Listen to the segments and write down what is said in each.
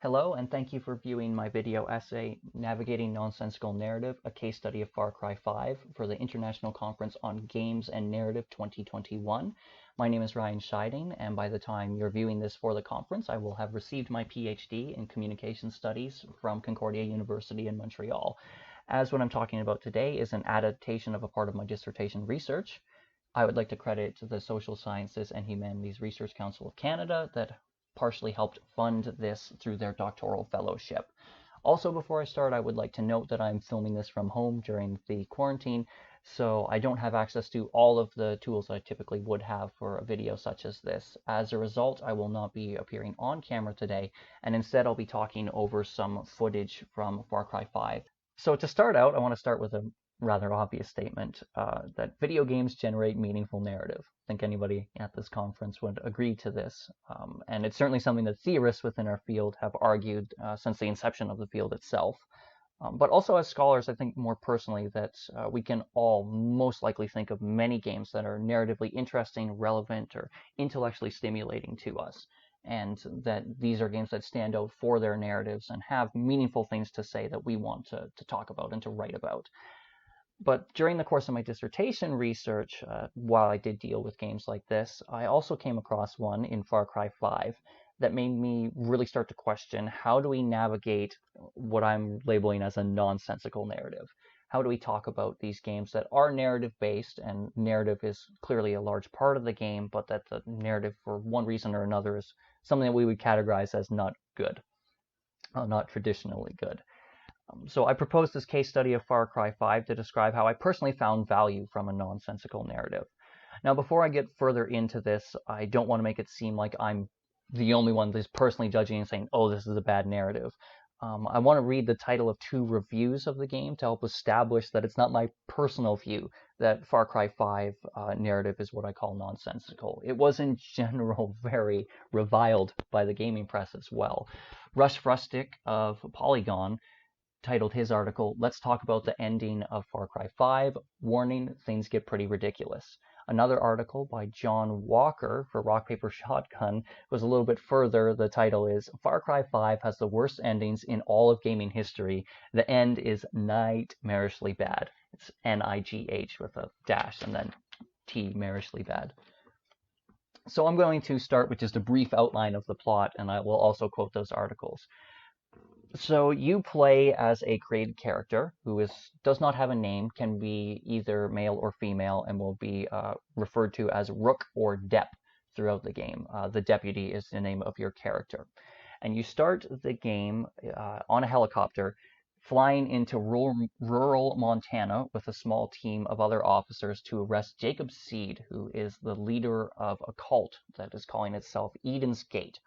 Hello, and thank you for viewing my video essay, Navigating Nonsensical Narrative, a case study of Far Cry 5 for the International Conference on Games and Narrative 2021. My name is Ryan Scheiding, and by the time you're viewing this for the conference, I will have received my PhD in Communication Studies from Concordia University in Montreal. As what I'm talking about today is an adaptation of a part of my dissertation research, I would like to credit the Social Sciences and Humanities Research Council of Canada that partially helped fund this through their doctoral fellowship. Also, before I start, I would like to note that I'm filming this from home during the quarantine, so I don't have access to all of the tools I typically would have for a video such as this. As a result, I will not be appearing on camera today, and instead I'll be talking over some footage from Far Cry 5. So to start out, I want to start with a rather obvious statement that video games generate meaningful narrative. I think anybody at this conference would agree to this. And it's certainly something that theorists within our field have argued since the inception of the field itself. But also as scholars, I think more personally that we can all most likely think of many games that are narratively interesting, relevant, or intellectually stimulating to us. And that these are games that stand out for their narratives and have meaningful things to say that we want to talk about and to write about. But during the course of my dissertation research, while I did deal with games like this, I also came across one in Far Cry 5 that made me really start to question, how do we navigate what I'm labeling as a nonsensical narrative? How do we talk about these games that are narrative-based, and narrative is clearly a large part of the game, but that the narrative, for one reason or another, is something that we would categorize as not good, not traditionally good. So I proposed this case study of Far Cry 5 to describe how I personally found value from a nonsensical narrative. Now, before I get further into this, I don't want to make it seem like I'm the only one that's personally judging and saying, oh, this is a bad narrative. I want to read the title of 2 reviews of the game to help establish that it's not my personal view that Far Cry 5 narrative is what I call nonsensical. It was in general very reviled by the gaming press as well. Rush Frustick of Polygon titled his article, "Let's Talk About the Ending of Far Cry 5, Warning, Things Get Pretty Ridiculous." Another article by John Walker for Rock Paper Shotgun was a little bit further. The title is, "Far Cry 5 has the worst endings in all of gaming history. The end is nightmarishly bad." It's N-I-G-H with a dash and then T-marishly bad. So I'm going to start with just a brief outline of the plot, and I will also quote those articles. So you play as a created character who does not have a name, can be either male or female, and will be referred to as Rook or Dep throughout the game. The deputy is the name of your character. And you start the game on a helicopter flying into rural Montana with a small team of other officers to arrest Jacob Seed, who is the leader of a cult that is calling itself Eden's Gate.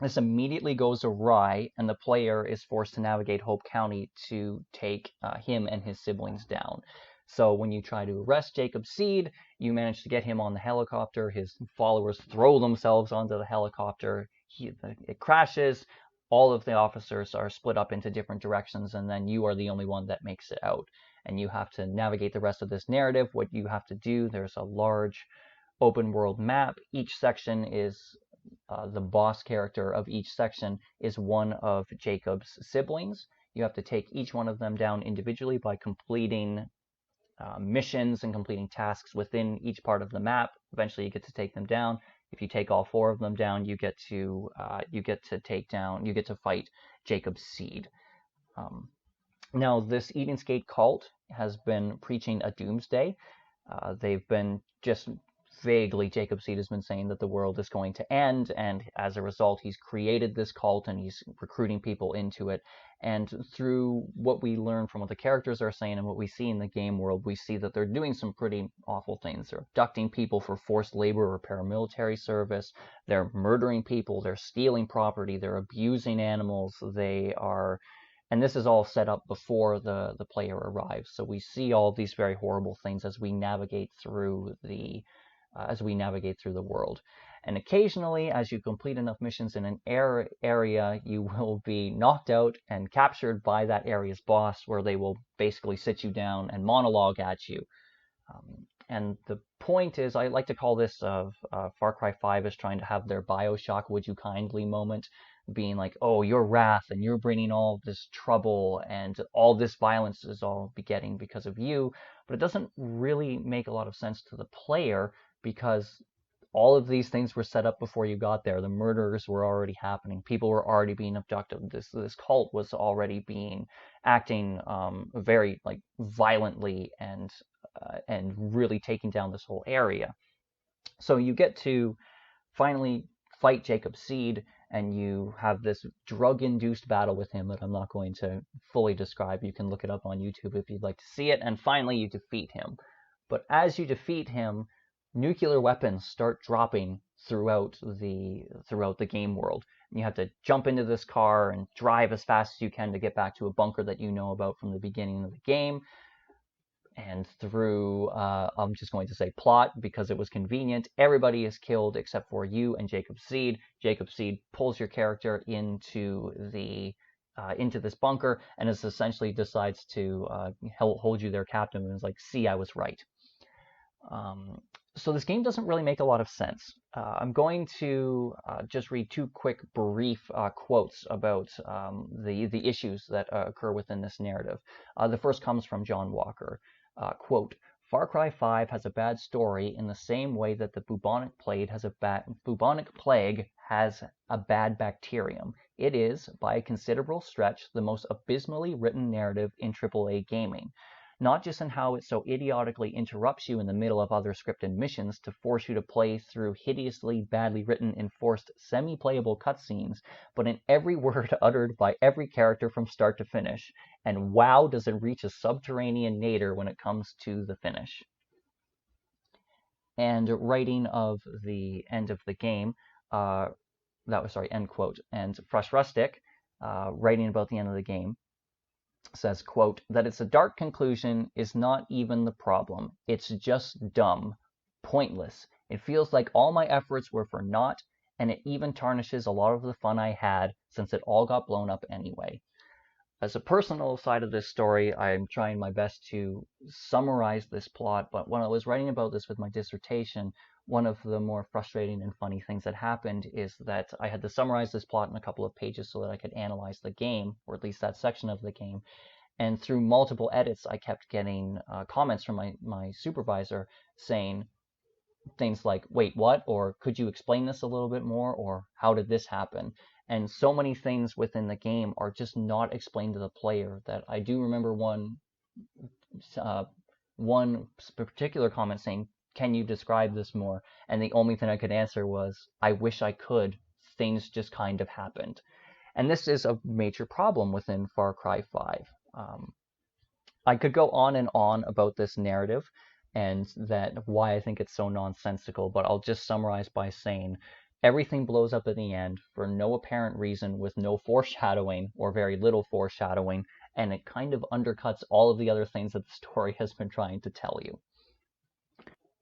This immediately goes awry, and the player is forced to navigate Hope County to take him and his siblings down. So when you try to arrest Jacob Seed, you manage to get him on the helicopter. His followers throw themselves onto the helicopter. It crashes. All of the officers are split up into different directions, and then you are the only one that makes it out. And you have to navigate the rest of this narrative. What you have to do, there's a large open world map. Each section is the boss character of each section is one of Jacob's siblings. You have to take each one of them down individually by completing missions and completing tasks within each part of the map. Eventually, you get to take them down. If you take all 4 of them down, you get to fight Jacob's Seed. Now, this Eden's Gate cult has been preaching a doomsday. They've been just vaguely, Jacob Seed has been saying that the world is going to end, and as a result, he's created this cult and he's recruiting people into it. And through what we learn from what the characters are saying and what we see in the game world, we see that they're doing some pretty awful things. They're abducting people for forced labor or paramilitary service. They're murdering people. They're stealing property. They're abusing animals. And this is all set up before the player arrives. So we see all these very horrible things as we navigate through the world. And occasionally, as you complete enough missions in an area, you will be knocked out and captured by that area's boss, where they will basically sit you down and monologue at you. And the point is, I like to call this Far Cry 5 is trying to have their Bioshock Would You Kindly moment. being like, oh, your wrath and you're bringing all this trouble and all this violence is all begetting because of you. But it doesn't really make a lot of sense to the player because all of these things were set up before you got there. The murders were already happening. People were already being abducted. This cult was already acting very like violently and really taking down this whole area. So you get to finally fight Jacob Seed, and you have this drug-induced battle with him that I'm not going to fully describe. You can look it up on YouTube if you'd like to see it, and finally you defeat him. But as you defeat him, nuclear weapons start dropping throughout the game world. And you have to jump into this car and drive as fast as you can to get back to a bunker that you know about from the beginning of the game. And through, I'm just going to say plot because it was convenient, everybody is killed except for you and Jacob Seed. Jacob Seed pulls your character into this bunker and is essentially decides to hold you there captive and is like, see, I was right. So this game doesn't really make a lot of sense. I'm going to just read two quick brief quotes about the issues that occur within this narrative. The first comes from John Walker. Quote, Far Cry 5 has a bad story in the same way that the bubonic plague has a bad bacterium. It is, by a considerable stretch, the most abysmally written narrative in AAA gaming. Not just in how it so idiotically interrupts you in the middle of other scripted missions to force you to play through hideously badly written enforced semi-playable cutscenes, but in every word uttered by every character from start to finish. And wow, does it reach a subterranean nadir when it comes to the finish. And writing of the end of the game, end quote. And Fresh Rustic, writing about the end of the game, says, quote, that it's a dark conclusion is not even the problem. It's just dumb, pointless. It feels like all my efforts were for naught, and it even tarnishes a lot of the fun I had since it all got blown up anyway. As a personal side of this story, I'm trying my best to summarize this plot, but when I was writing about this with my dissertation, one of the more frustrating and funny things that happened is that I had to summarize this plot in a couple of pages so that I could analyze the game, or at least that section of the game. And through multiple edits, I kept getting comments from my supervisor saying things like, wait, what? Or could you explain this a little bit more? Or how did this happen? And so many things within the game are just not explained to the player that I do remember one particular comment saying, can you describe this more? And the only thing I could answer was, I wish I could. Things just kind of happened. And this is a major problem within Far Cry 5. I could go on and on about this narrative and why I think it's so nonsensical, but I'll just summarize by saying everything blows up at the end for no apparent reason with no foreshadowing or very little foreshadowing, and it kind of undercuts all of the other things that the story has been trying to tell you.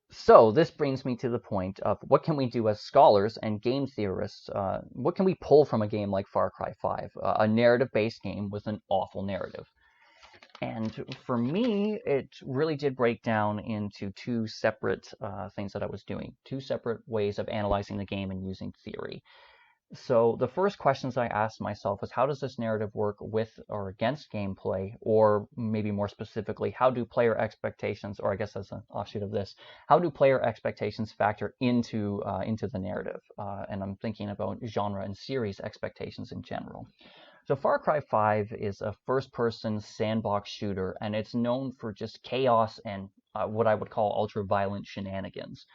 So this brings me to the point of what can we do as scholars and game theorists? What can we pull from a game like Far Cry 5, a narrative-based game with an awful narrative? And for me, it really did break down into two separate things that I was doing, two separate ways of analyzing the game and using theory. So the first questions I asked myself was, how does this narrative work with or against gameplay? Or maybe more specifically, how do player expectations, or I guess as an offshoot of this, how do player expectations factor into the narrative? And I'm thinking about genre and series expectations in general. So Far Cry 5 is a first-person sandbox shooter, and it's known for just chaos and what I would call ultra-violent shenanigans.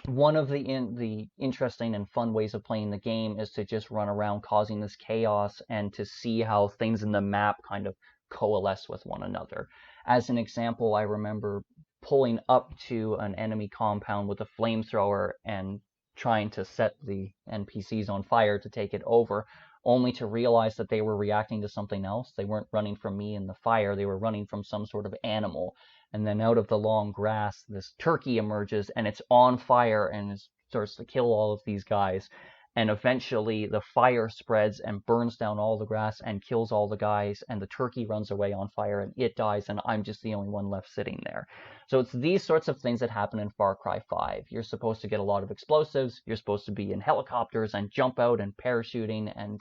One of the interesting and fun ways of playing the game is to just run around causing this chaos and to see how things in the map kind of coalesce with one another. As an example, I remember pulling up to an enemy compound with a flamethrower and trying to set the NPCs on fire to take it over, only to realize that they were reacting to something else. They weren't running from me in the fire, they were running from some sort of animal. And then out of the long grass, this turkey emerges, and it's on fire, and it starts to kill all of these guys. and eventually the fire spreads and burns down all the grass and kills all the guys, and the turkey runs away on fire and it dies, and I'm just the only one left sitting there. So it's these sorts of things that happen in Far Cry 5. You're supposed to get a lot of explosives, you're supposed to be in helicopters and jump out and parachuting, and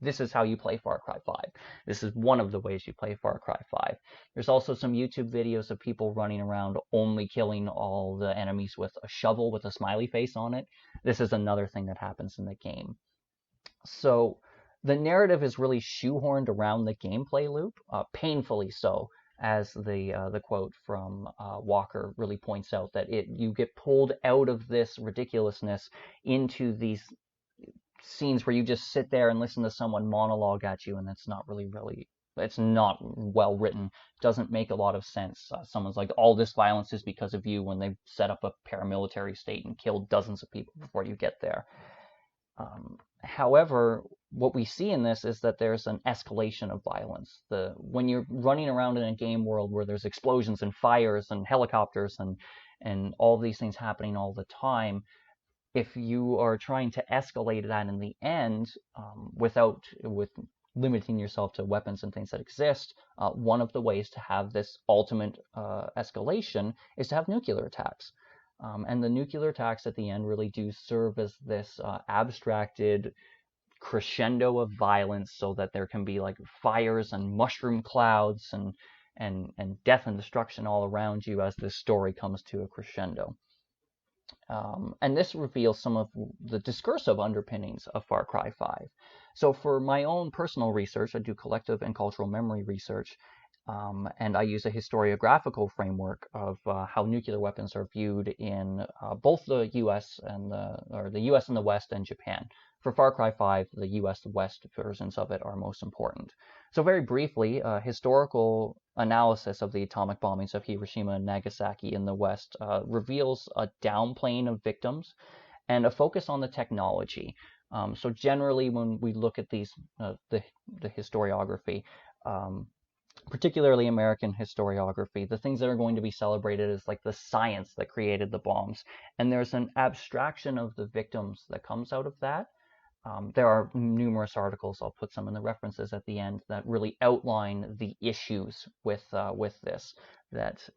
this is how you play Far Cry 5. This is one of the ways you play Far Cry 5. There's also some YouTube videos of people running around only killing all the enemies with a shovel with a smiley face on it. This is another thing that happens in the game. So the narrative is really shoehorned around the gameplay loop, painfully so, as the quote from Walker really points out, that you get pulled out of this ridiculousness into these scenes where you just sit there and listen to someone monologue at you, and it's not it's not well written, doesn't make a lot of sense. Someone's like, all this violence is because of you, when they set up a paramilitary state and killed dozens of people before you get there. However, what we see in this is that there's an escalation of violence. When you're running around in a game world where there's explosions and fires and helicopters and all these things happening all the time, if you are trying to escalate that in the end with limiting yourself to weapons and things that exist, one of the ways to have this ultimate escalation is to have nuclear attacks. And the nuclear attacks at the end really do serve as this abstracted crescendo of violence, so that there can be like fires and mushroom clouds and death and destruction all around you as this story comes to a crescendo. And this reveals some of the discursive underpinnings of Far Cry 5. So for my own personal research, I do collective and cultural memory research, and I use a historiographical framework of how nuclear weapons are viewed in both the U.S. and the U.S. and the West and Japan. For Far Cry 5, the U.S. West versions of it are most important. So very briefly, historical analysis of the atomic bombings of Hiroshima and Nagasaki in the West reveals a downplaying of victims and a focus on the technology. So generally, when we look at the historiography, particularly American historiography, the things that are going to be celebrated is like the science that created the bombs. And there's an abstraction of the victims that comes out of that. There are numerous articles, I'll put some in the references at the end, that really outline the issues with this. That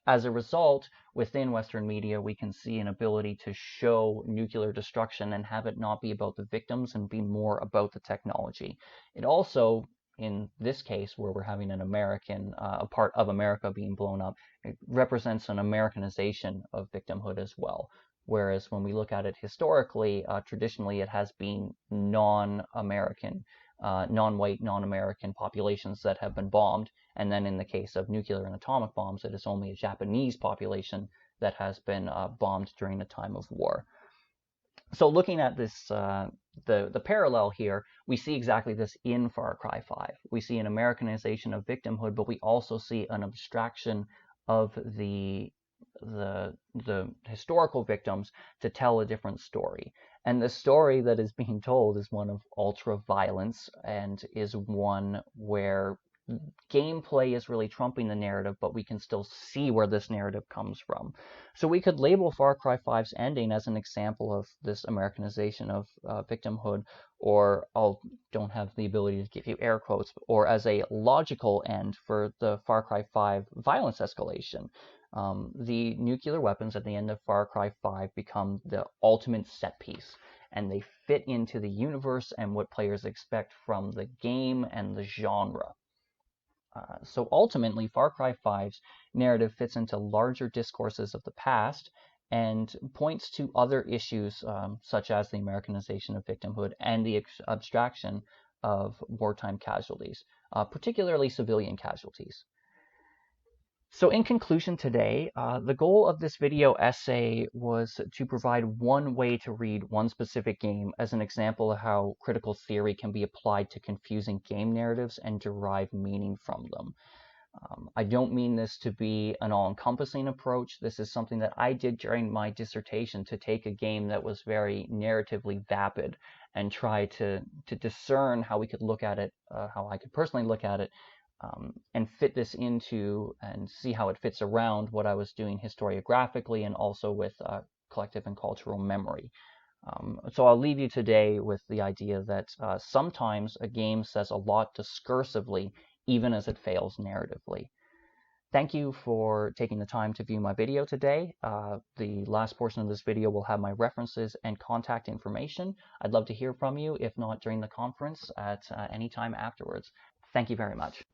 as a result, within Western media, we can see an ability to show nuclear destruction and have it not be about the victims and be more about the technology. It also, in this case, where we're having a part of America being blown up, it represents an Americanization of victimhood as well. Whereas when we look at it historically, traditionally it has been non-American, non-white, non-American populations that have been bombed. And then in the case of nuclear and atomic bombs, it is only a Japanese population that has been bombed during the time of war. So looking at this, the parallel here, we see exactly this in Far Cry 5. We see an Americanization of victimhood, but we also see an abstraction of the historical victims to tell a different story. And the story that is being told is one of ultra-violence, and is one where gameplay is really trumping the narrative, but we can still see where this narrative comes from. So we could label Far Cry 5's ending as an example of this Americanization of victimhood, or don't have the ability to give you air quotes, or as a logical end for the Far Cry 5 violence escalation. The nuclear weapons at the end of Far Cry 5 become the ultimate set piece, and they fit into the universe and what players expect from the game and the genre. So ultimately, Far Cry 5's narrative fits into larger discourses of the past and points to other issues such as the Americanization of victimhood and the abstraction of wartime casualties, particularly civilian casualties. So in conclusion today, the goal of this video essay was to provide one way to read one specific game as an example of how critical theory can be applied to confusing game narratives and derive meaning from them. I don't mean this to be an all-encompassing approach. This is something that I did during my dissertation, to take a game that was very narratively vapid and try to discern how we could look at it, how I could personally look at it, and fit this into and see how it fits around what I was doing historiographically and also with collective and cultural memory. So I'll leave you today with the idea that sometimes a game says a lot discursively, even as it fails narratively. Thank you for taking the time to view my video today. The last portion of this video will have my references and contact information. I'd love to hear from you, if not during the conference, at any time afterwards. Thank you very much.